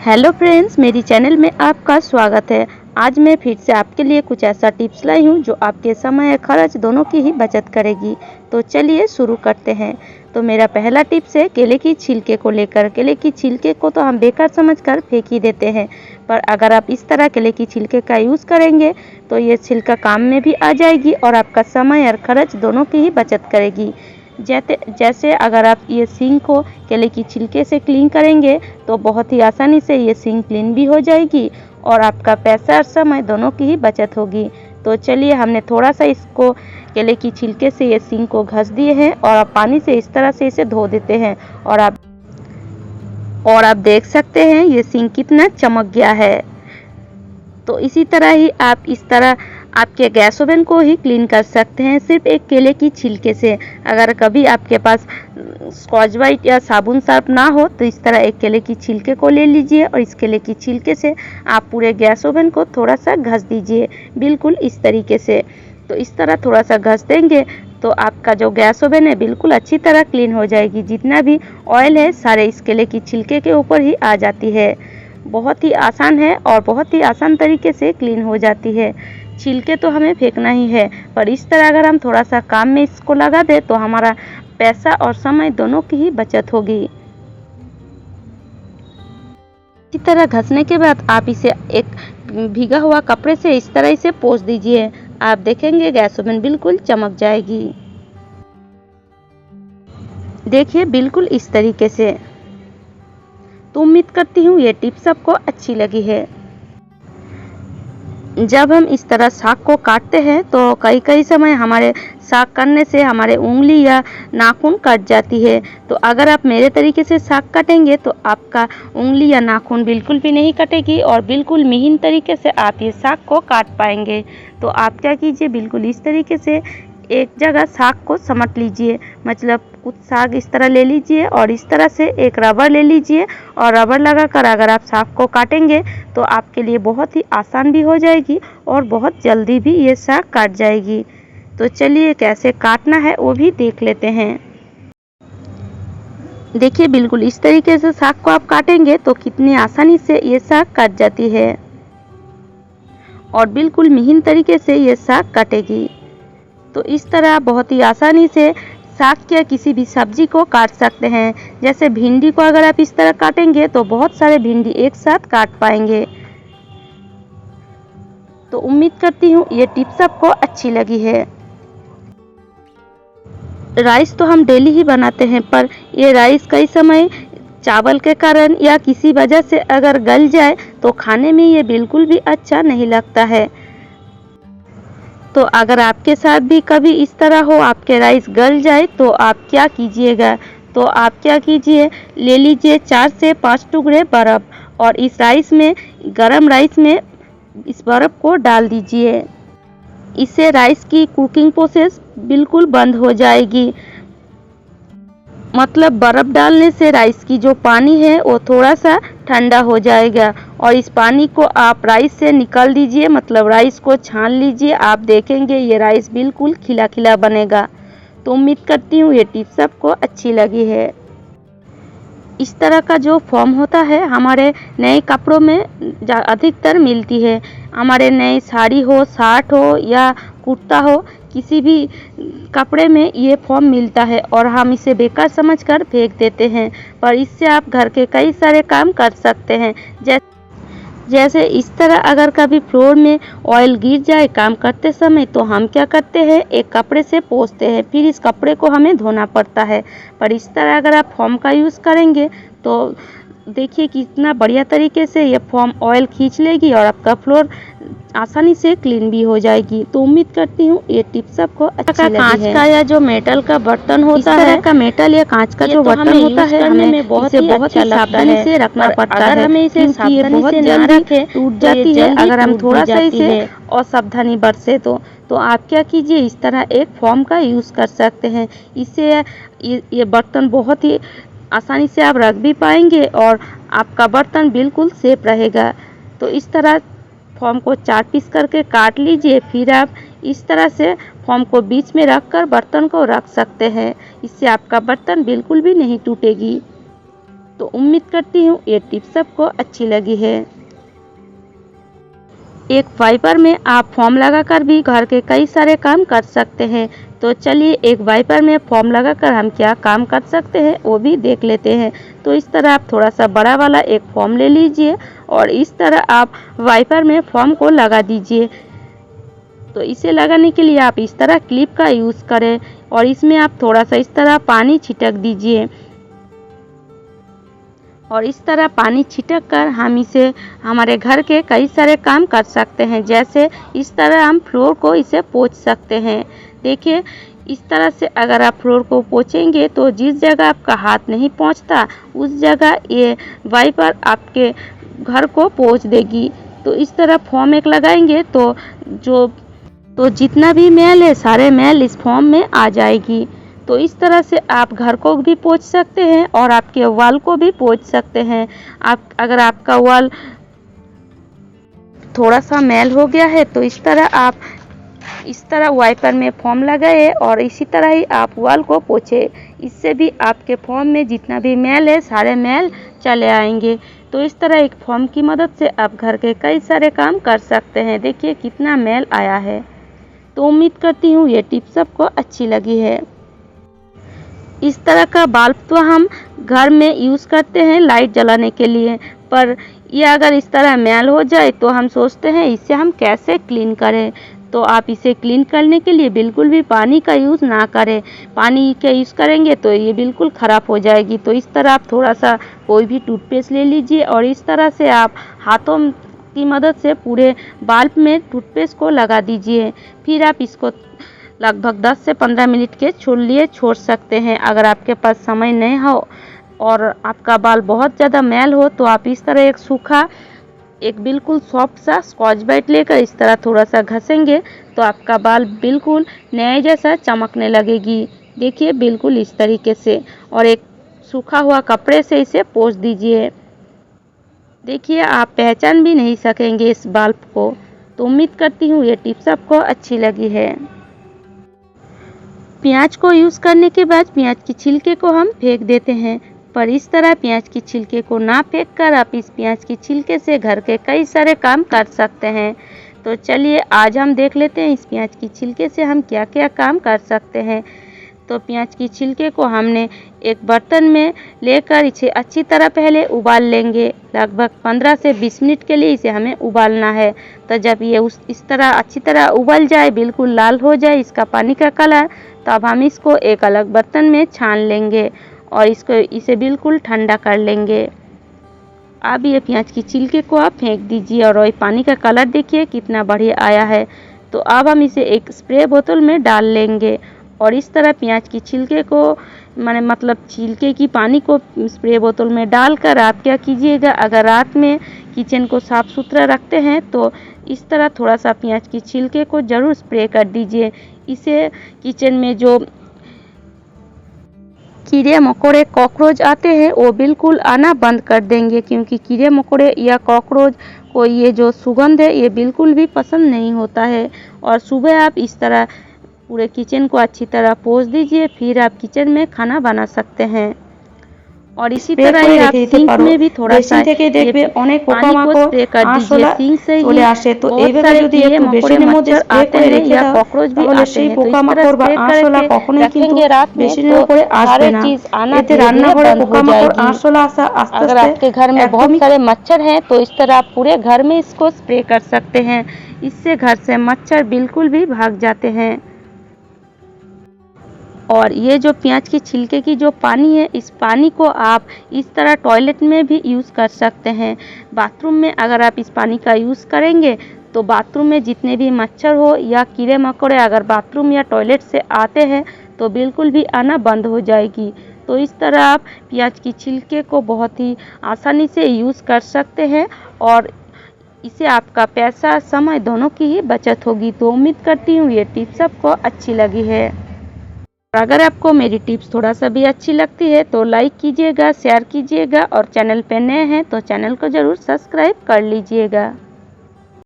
Hello friends, मेरी channel में आपका स्वागत है। आज मैं फिर से आपके लिए कुछ ऐसा टिप्स लाई हूँ जो आपके समय और खर्च दोनों की ही बचत करेगी। तो चलिए शुरू करते हैं। तो मेरा पहला टिप्स है केले की छिलके को लेकर। केले की छिलके को तो हम बेकार समझकर फेंक ही देते हैं, पर अगर आप इस तरह केले की छिलके का यूज़ करेंगे तो ये छिलका काम में भी आ जाएगी और आपका समय और खर्च दोनों की ही बचत करेगी। जैसे अगर आप ये सिंक को केले की छिलके से क्लीन करेंगे तो बहुत ही आसानी से ये सिंक क्लीन भी हो जाएगी और आपका पैसा और समय दोनों की ही बचत होगी। तो चलिए, हमने थोड़ा सा इसको केले की छिलके से ये सिंक को घस दिए हैं और आप पानी से इस तरह से इसे धो देते हैं और आप देख सकते हैं ये सिंक कितना चमक गया है। तो इसी तरह ही आप इस तरह आपके गैस ओवन को ही क्लीन कर सकते हैं सिर्फ एक केले की छिलके से। अगर कभी आपके पास स्कॉच ब्राइट या साबुन सर्फ ना हो तो इस तरह एक केले की छिलके को ले लीजिए और इस केले की छिलके से आप पूरे गैस ओवन को थोड़ा सा घस दीजिए, बिल्कुल इस तरीके से। तो इस तरह थोड़ा सा घस देंगे तो आपका जो गैस ओवन है बिल्कुल अच्छी तरह क्लीन हो जाएगी। जितना भी ऑयल है सारे इस केले की छिलके के ऊपर ही आ जाती है। बहुत ही आसान है और बहुत ही आसान तरीके से क्लीन हो जाती है। छिलके तो हमें फेंकना ही है, पर इस तरह अगर हम थोड़ा सा काम में इसको लगा दें तो हमारा पैसा और समय दोनों की ही बचत होगी। इसी तरह घसने के बाद आप इसे एक भीगा हुआ कपड़े से इस तरह इसे पोंछ दीजिए। आप देखेंगे गैस ओवन बिल्कुल चमक जाएगी। देखिए, बिल्कुल इस तरीके से। तो उम्मीद करती हूँ ये टिप्स आपको अच्छी लगी है। जब हम इस तरह साग को काटते हैं तो कई समय हमारे साग करने से हमारे उंगली या नाखून कट जाती है। तो अगर आप मेरे तरीके से साग काटेंगे तो आपका उंगली या नाखून बिल्कुल भी नहीं कटेगी और बिल्कुल महीन तरीके से आप ये साग को काट पाएंगे। तो आप क्या कीजिए, बिल्कुल इस तरीके से एक जगह साग को समट लीजिए। मतलब कुछ साग इस तरह ले लीजिए और इस तरह से एक रबर ले लीजिए और रबर लगाकर अगर आप साग को काटेंगे तो आपके लिए बहुत ही आसान भी हो जाएगी और बहुत जल्दी भी ये साग काट जाएगी। तो चलिए कैसे काटना है वो भी देख लेते हैं। देखिए, बिल्कुल इस तरीके से साग को आप काटेंगे तो कितनी आसानी से ये साग कट जाती है और बिल्कुल महीन तरीके से ये साग कटेगी। तो इस तरह बहुत ही आसानी से साग या किसी भी सब्जी को काट सकते हैं। जैसे भिंडी को अगर आप इस तरह काटेंगे तो बहुत सारे भिंडी एक साथ काट पाएंगे। तो उम्मीद करती हूँ ये टिप्स आपको अच्छी लगी है। राइस तो हम डेली ही बनाते हैं, पर ये राइस कई समय चावल के कारण या किसी वजह से अगर गल जाए तो खाने में ये बिल्कुल भी अच्छा नहीं लगता है। तो अगर आपके साथ भी कभी इस तरह हो, आपके राइस गल जाए तो आप क्या कीजिएगा, तो आप क्या कीजिए, ले लीजिए 4 से 5 टुकड़े बर्फ़ और इस राइस में, गरम राइस में इस बर्फ़ को डाल दीजिए। इससे राइस की कुकिंग प्रोसेस बिल्कुल बंद हो जाएगी। मतलब बर्फ़ डालने से राइस की जो पानी है वो थोड़ा सा ठंडा हो जाएगा और इस पानी को आप राइस से निकाल दीजिए। मतलब राइस को छान लीजिए। आप देखेंगे ये राइस बिल्कुल खिला खिला बनेगा। तो उम्मीद करती हूँ ये टिप्स आपको अच्छी लगी है। इस तरह का जो फॉर्म होता है हमारे नए कपड़ों में अधिकतर मिलती है। हमारे नए साड़ी हो, शर्ट हो या कुर्ता हो, किसी भी कपड़े में ये फॉर्म मिलता है और हम इसे बेकार समझकर फेंक देते हैं, पर इससे आप घर के कई सारे काम कर सकते हैं। जैसे इस तरह अगर कभी फ्लोर में ऑयल गिर जाए काम करते समय तो हम क्या करते हैं, एक कपड़े से पोंछते हैं, फिर इस कपड़े को हमें धोना पड़ता है। पर इस तरह अगर आप फॉर्म का यूज़ करेंगे तो देखिए कितना बढ़िया तरीके से ये फॉर्म ऑयल खींच लेगी और आपका फ्लोर आसानी से क्लीन भी हो जाएगी। तो उम्मीद करती हूँ ये टिप्स आपको अच्छी लगी है। कांच का या जो मेटल का बर्तन होता है, इस तरह का मेटल या कांच का जो बर्तन होता है, हमें बहुत ही सावधानी से रखना पड़ता है। अगर हमें इसे सावधानी से ना रखें टूट जाती है। अगर हम थोड़ा सा इसे असावधानी बरसे तो आप क्या कीजिए, इस तरह एक फॉर्म का यूज़ कर सकते हैं। इससे ये बर्तन बहुत ही आसानी से आप रख भी पाएंगे और आपका बर्तन बिल्कुल सेफ रहेगा। तो इस तरह फॉर्म को 4 पीस करके काट लीजिए। फिर आप इस तरह से फॉर्म को बीच में रखकर बर्तन को रख सकते हैं। इससे आपका बर्तन बिल्कुल भी नहीं टूटेगी। तो उम्मीद करती हूँ ये टिप्स सबको अच्छी लगी है। एक वाइपर में आप फोम लगाकर भी घर के कई सारे काम कर सकते हैं। तो चलिए एक वाइपर में फोम लगाकर हम क्या काम कर सकते हैं वो भी देख लेते हैं। तो इस तरह आप थोड़ा सा बड़ा वाला एक फोम ले लीजिए और इस तरह आप वाइपर में फोम को लगा दीजिए। तो इसे लगाने के लिए आप इस तरह क्लिप का यूज़ करें और इसमें आप थोड़ा सा इस तरह पानी छिटक दीजिए और इस तरह पानी छिटक कर हम इसे हमारे घर के कई सारे काम कर सकते हैं। जैसे इस तरह हम फ्लोर को इसे पोंछ सकते हैं। देखिए इस तरह से अगर आप फ्लोर को पोंछेंगे तो जिस जगह आपका हाथ नहीं पहुंचता उस जगह ये वाइपर आपके घर को पोंछ देगी। तो इस तरह फोम एक लगाएंगे तो जितना भी मैल है सारे मैल इस फोम में आ जाएगी। तो इस तरह से आप घर को भी पोंछ सकते हैं और आपके वॉल को भी पोंछ सकते हैं। अगर आपका वॉल थोड़ा सा मैल हो गया है तो इस तरह वाइपर में फोम लगाए और इसी तरह ही आप वॉल को पोंछे। इससे भी आपके फोम में जितना भी मैल है सारे मैल चले आएंगे। तो इस तरह एक फोम की मदद से आप घर के कई सारे काम कर सकते हैं। देखिए कितना मैल आया है। तो उम्मीद करती हूँ ये टिप सबको अच्छी लगी है। इस तरह का बल्ब तो हम घर में यूज़ करते हैं लाइट जलाने के लिए, पर ये अगर इस तरह मैल हो जाए तो हम सोचते हैं इसे हम कैसे क्लीन करें। तो आप इसे क्लीन करने के लिए बिल्कुल भी पानी का यूज़ ना करें। पानी का यूज़ करेंगे तो ये बिल्कुल ख़राब हो जाएगी। तो इस तरह आप थोड़ा सा कोई भी टूथपेस्ट ले लीजिए और इस तरह से आप हाथों की मदद से पूरे बल्ब में टूथपेस्ट को लगा दीजिए। फिर आप इसको लगभग 10 से 15 मिनट के लिए छोड़ सकते हैं। अगर आपके पास समय नहीं हो और आपका बाल बहुत ज़्यादा मैल हो तो आप इस तरह एक बिल्कुल सॉफ्ट सा स्कॉच ब्राइट लेकर इस तरह थोड़ा सा घसेंगे तो आपका बाल बिल्कुल नए जैसा चमकने लगेगी। देखिए बिल्कुल इस तरीके से, और एक सूखा हुआ कपड़े से इसे पोंछ दीजिए। देखिए आप पहचान भी नहीं सकेंगे इस बल्ब को। तो उम्मीद करती हूँ ये टिप्स आपको अच्छी लगी है। प्याज को यूज़ करने के बाद प्याज की छिलके को हम फेंक देते हैं, पर इस तरह प्याज की छिलके को ना फेंक कर आप इस प्याज की छिलके से घर के कई सारे काम कर सकते हैं। तो चलिए आज हम देख लेते हैं इस प्याज की छिलके से हम क्या क्या काम कर सकते हैं। तो प्याज की छिलके को हमने एक बर्तन में लेकर इसे अच्छी तरह पहले उबाल लेंगे। लगभग 15 से 20 मिनट के लिए इसे हमें उबालना है। तो जब ये इस तरह अच्छी तरह उबल जाए, बिल्कुल लाल हो जाए इसका पानी का कलर, तब हम इसको एक अलग बर्तन में छान लेंगे और इसे बिल्कुल ठंडा कर लेंगे। अब ये प्याज की छिलके को आप फेंक दीजिए और वही पानी का कलर देखिए कितना बढ़िया आया है। तो अब हम इसे एक स्प्रे बोतल में डाल लेंगे और इस तरह प्याज की छिलके को मतलब छिलके की पानी को स्प्रे बोतल में डालकर आप क्या कीजिएगा, अगर रात में किचन को साफ़ सुथरा रखते हैं तो इस तरह थोड़ा सा प्याज की छिलके को ज़रूर स्प्रे कर दीजिए। इसे किचन में जो कीड़े मकोड़े कॉकरोच आते हैं वो बिल्कुल आना बंद कर देंगे, क्योंकि कीड़े मकोड़े या कॉकरोच को ये जो सुगंध है ये बिल्कुल भी पसंद नहीं होता है। और सुबह आप इस तरह पूरे किचन को अच्छी तरह पोंछ दीजिए, फिर आप किचन में खाना बना सकते हैं। और इसी तरह ही आप सिंक में भी थोड़ा सा देखबे অনেক पोकामाकोड़ स्प्रे कर दीजिए। सिंक से চলে আসে। তো এইভাবে যদি একটু বেসিনের মধ্যে স্প্রে করে রেখে দাও তাহলে সেই পোকামাকড় বা আরশোলা কখনোই কিন্তু বেসিনের উপরে আসবে না। এতে রান্নাঘরে পোকামাকড় আরশোলা আসা আস্তে अगर आपके घर में बहुत सारे मच्छर हैं तो इस तरह आप पूरे घर में इसको स्प्रे कर सकते हैं। इससे घर से मच्छर बिल्कुल भी भाग जाते हैं। और ये जो प्याज की छिलके की जो पानी है, इस पानी को आप इस तरह टॉयलेट में भी यूज़ कर सकते हैं। बाथरूम में अगर आप इस पानी का यूज़ करेंगे तो बाथरूम में जितने भी मच्छर हो या कीड़े मकोड़े अगर बाथरूम या टॉयलेट से आते हैं तो बिल्कुल भी आना बंद हो जाएगी। तो इस तरह आप प्याज की छिलके को बहुत ही आसानी से यूज़ कर सकते हैं और इससे आपका पैसा समय दोनों की ही बचत होगी। तो उम्मीद करती हूँ ये टिप्स आपको अच्छी लगी है। अगर आपको मेरी टिप्स थोड़ा सा भी अच्छी लगती है तो लाइक कीजिएगा, शेयर कीजिएगा और चैनल पे नए हैं तो चैनल को ज़रूर सब्सक्राइब कर लीजिएगा।